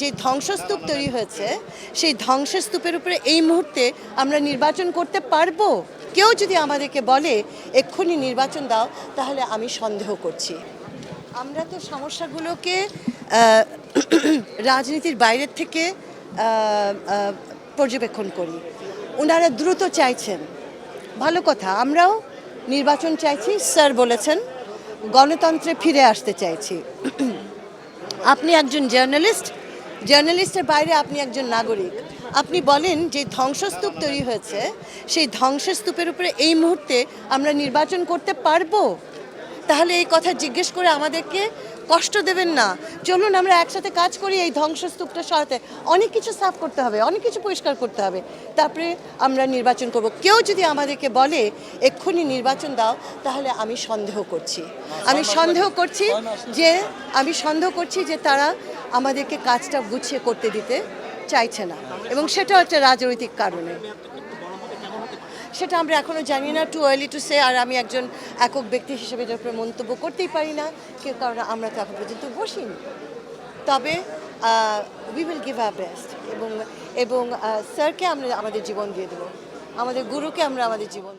যে ধ্বংসস্তূপ তৈরি হয়েছে সেই ধ্বংসস্তূপের উপরে এই মুহূর্তে আমরা নির্বাচন করতে পারবো? কেউ যদি আমাদেরকে বলে এক্ষুনি নির্বাচন দাও, তাহলে আমি সন্দেহ করছি। আমরা তো সমস্যাগুলোকে রাজনীতির বাইরের থেকে পর্যবেক্ষণ করি। ওনারা দ্রুত চাইছেন, ভালো কথা, আমরাও নির্বাচন চাইছি। স্যার বলেছেন গণতন্ত্রে ফিরে আসতে চাইছি। আপনি একজন জার্নালিস্টের বাইরে আপনি একজন নাগরিক। আপনি বলেন যে ধ্বংসস্তূপ তৈরি হয়েছে সেই ধ্বংসস্তূপের উপরে এই মুহূর্তে আমরা নির্বাচন করতে পারবো? তাহলে এই কথা জিজ্ঞেস করে আমাদেরকে কষ্ট দেবেন না। চলুন আমরা একসাথে কাজ করি এই ধ্বংসস্তূপটা সরাতে। অনেক কিছু সাফ করতে হবে, অনেক কিছু পরিষ্কার করতে হবে, তারপরে আমরা নির্বাচন করব। কেউ যদি আমাদেরকে বলে এক্ষুনি নির্বাচন দাও, তাহলে আমি সন্দেহ করছি যে তারা আমাদেরকে কাজটা গুছিয়ে করতে দিতে চাইছে না, এবং সেটা হচ্ছে রাজনৈতিক কারণে। সেটা আমরা এখনও জানি না, টু আর্লি টু সে। আর আমি একজন একক ব্যক্তি হিসেবে যার উপরে মন্তব্য করতেই পারি না, কারণ আমরা তো এখন পর্যন্ত বসিনি। তবে we will give our best, এবং স্যারকে আমরা আমাদের জীবন দিয়ে দেবো, আমাদের গুরুকে আমরা আমাদের জীবন